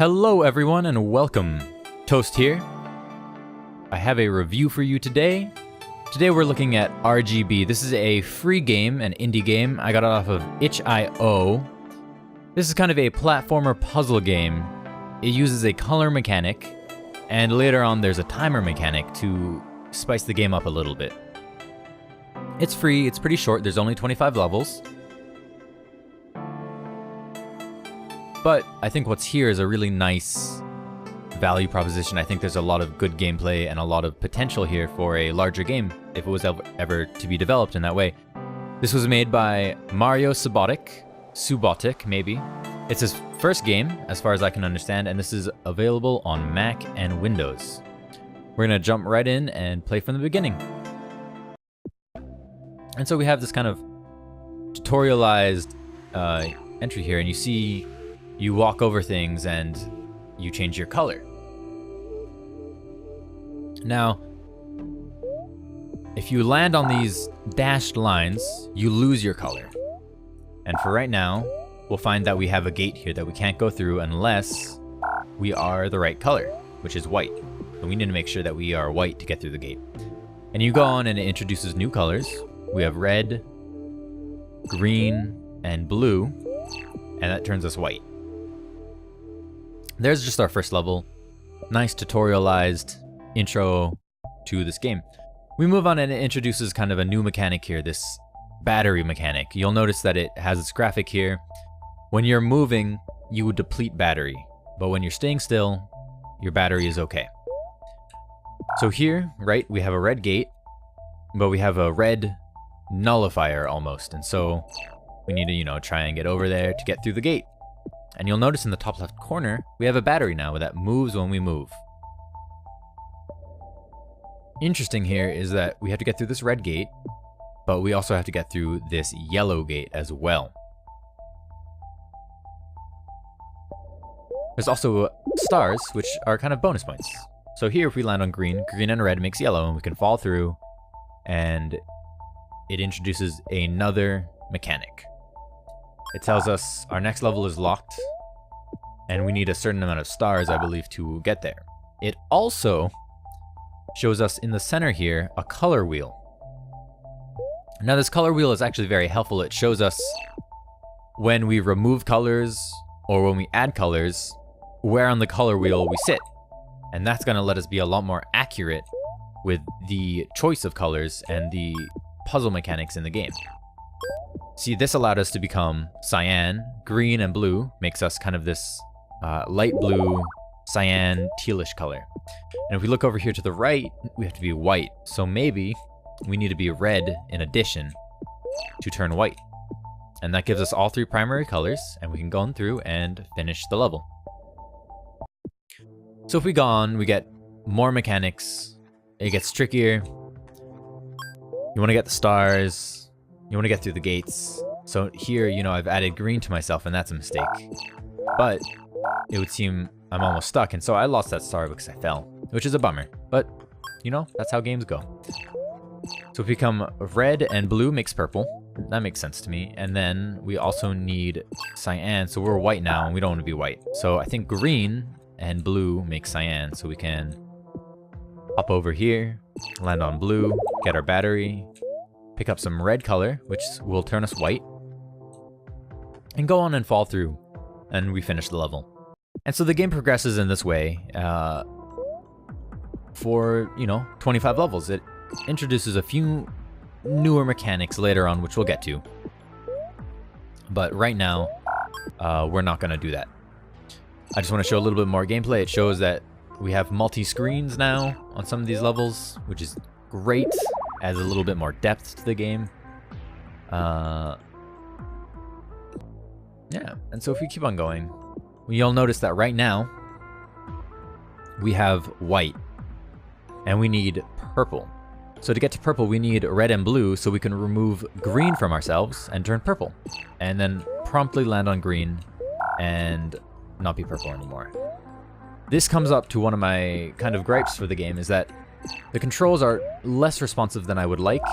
Hello everyone and welcome. Toast here. I have a review for you today. Today we're looking at RGB. This is a free game, an indie game. I got it off of itch.io. This is kind of a platformer puzzle game. It uses a color mechanic, and later on there's a timer mechanic to spice the game up a little bit. It's free, it's pretty short, there's only 25 levels. But I think what's here is a really nice value proposition. I think there's a lot of good gameplay and a lot of potential here for a larger game if it was ever to be developed in that way. This was made by Mario Subotic, maybe. It's his first game, as far as I can understand, and this is available on Mac and Windows. We're gonna jump right in and play from the beginning. And so we have this kind of tutorialized entry here, and you see you walk over things and you change your color. Now, if you land on these dashed lines, you lose your color. And for right now, we'll find that we have a gate here that we can't go through unless we are the right color, which is white. So we need to make sure that we are white to get through the gate. And you go on and it introduces new colors. We have red, green, and blue, and that turns us white. There's just our first level. Nice tutorialized intro to this game. We move on and it introduces kind of a new mechanic here, this battery mechanic. You'll notice that it has its graphic here. When you're moving, you would deplete battery, but when you're staying still, your battery is okay. So here, right, we have a red gate, but we have a red nullifier almost, and so we need to, try and get over there to get through the gate. And you'll notice in the top left corner, we have a battery now that moves when we move. Interesting here is that we have to get through this red gate, but we also have to get through this yellow gate as well. There's also stars, which are kind of bonus points. So here, if we land on green, green and red makes yellow, and we can fall through, and it introduces another mechanic. It tells us our next level is locked, and we need a certain amount of stars, I believe, to get there. It also shows us in the center here a color wheel. Now this color wheel is actually very helpful. It shows us when we remove colors or when we add colors, where on the color wheel we sit. And that's going to let us be a lot more accurate with the choice of colors and the puzzle mechanics in the game. See, this allowed us to become cyan, green, and blue makes us kind of this light blue, cyan, tealish color. And if we look over here to the right, we have to be white. So maybe we need to be red in addition to turn white. And that gives us all three primary colors, and we can go on through and finish the level. So if we go on, we get more mechanics. It gets trickier. You want to get the stars. You want to get through the gates. So here, I've added green to myself, and that's a mistake. But it would seem I'm almost stuck, and so I lost that star because I fell, which is a bummer. But, that's how games go. So if we become red and blue makes purple. That makes sense to me. And then we also need cyan, so we're white now, and we don't want to be white. So I think green and blue make cyan, so we can hop over here, land on blue, get our battery, pick up some red color, which will turn us white, and go on and fall through, and we finish the level. And so the game progresses in this way for, 25 levels. It introduces a few newer mechanics later on, which we'll get to. But right now, we're not going to do that. I just want to show a little bit more gameplay. It shows that we have multi-screens now on some of these levels, which is great. Adds a little bit more depth to the game. Yeah, and so if we keep on going, you'll notice that right now, we have white, and we need purple. So to get to purple, we need red and blue, so we can remove green from ourselves and turn purple. And then promptly land on green and not be purple anymore. This comes up to one of my kind of gripes for the game, is that the controls are less responsive than I would like,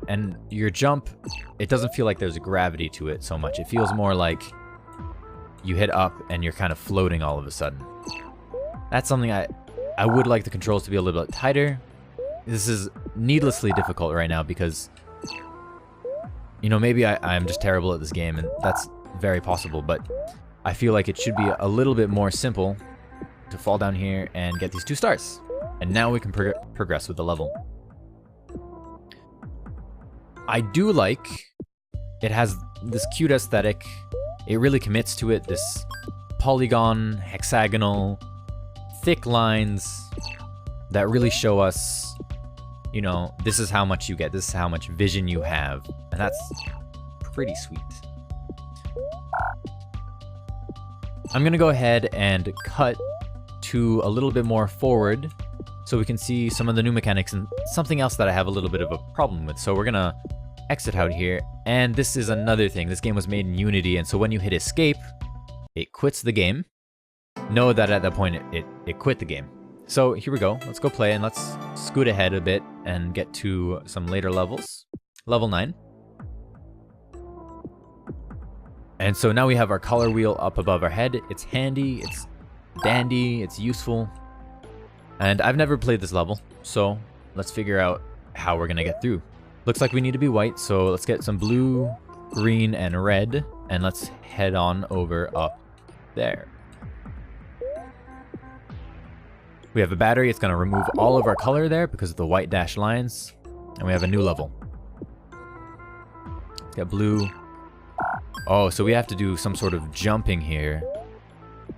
and your jump, it doesn't feel like there's gravity to it so much. It feels more like you hit up and you're kind of floating all of a sudden. That's something I would like the controls to be a little bit tighter. This is needlessly difficult right now because, you know, maybe I'm just terrible at this game, and that's very possible, but I feel like it should be a little bit more simple to fall down here and get these 2 stars. And now we can progress with the level. I do like it has this cute aesthetic. It really commits to it, this polygon, hexagonal, thick lines that really show us, you know, this is how much you get, this is how much vision you have, and that's pretty sweet. I'm gonna go ahead and cut to a little bit more forward so we can see some of the new mechanics and something else that I have a little bit of a problem with. So we're gonna exit out here, and this is another thing. This game was made in Unity, and so when you hit escape, it quits the game. Know that at that point it quit the game. So here we go. Let's go play, and let's scoot ahead a bit and get to some later levels. Level 9. And so now we have our color wheel up above our head. It's handy, it's dandy, it's useful. And I've never played this level, so let's figure out how we're gonna get through. Looks like we need to be white, so let's get some blue, green, and red, and let's head on over up there. We have a battery. It's going to remove all of our color there because of the white dashed lines. And we have a new level. Let's get blue. Oh, so we have to do some sort of jumping here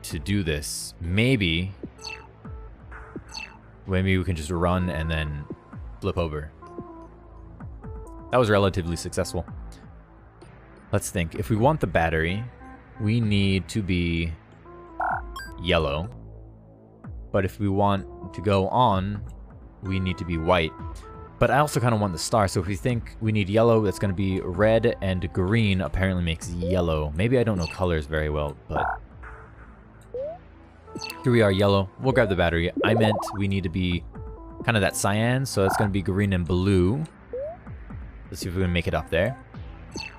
to do this. Maybe we can just run and then flip over. That was relatively successful. Let's think. If we want the battery, we need to be yellow. But if we want to go on, we need to be white. But I also kind of want the star, so if we think we need yellow, that's going to be red, and green apparently makes yellow. Maybe I don't know colors very well, but here we are, yellow. We'll grab the battery. I meant we need to be kind of that cyan, so it's going to be green and blue. Let's see if we can make it up there.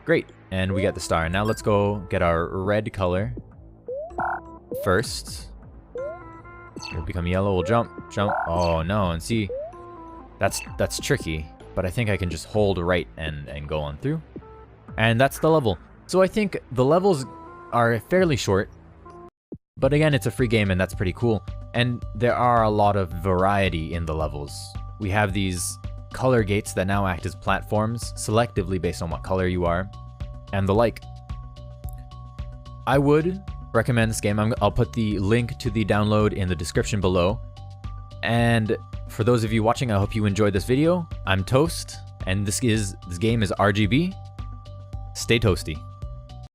Great, and we got the star. Now let's go get our red color first. We'll become yellow, we'll jump. Oh no, and see, that's tricky, but I think I can just hold right and go on through. And that's the level. So I think the levels are fairly short, but again, it's a free game and that's pretty cool. And there are a lot of variety in the levels. We have these color gates that now act as platforms, selectively based on what color you are, and the like. I would recommend this game. I'll put the link to the download in the description below. And for those of you watching, I hope you enjoyed this video. I'm Toast, and this game is RGB. Stay toasty.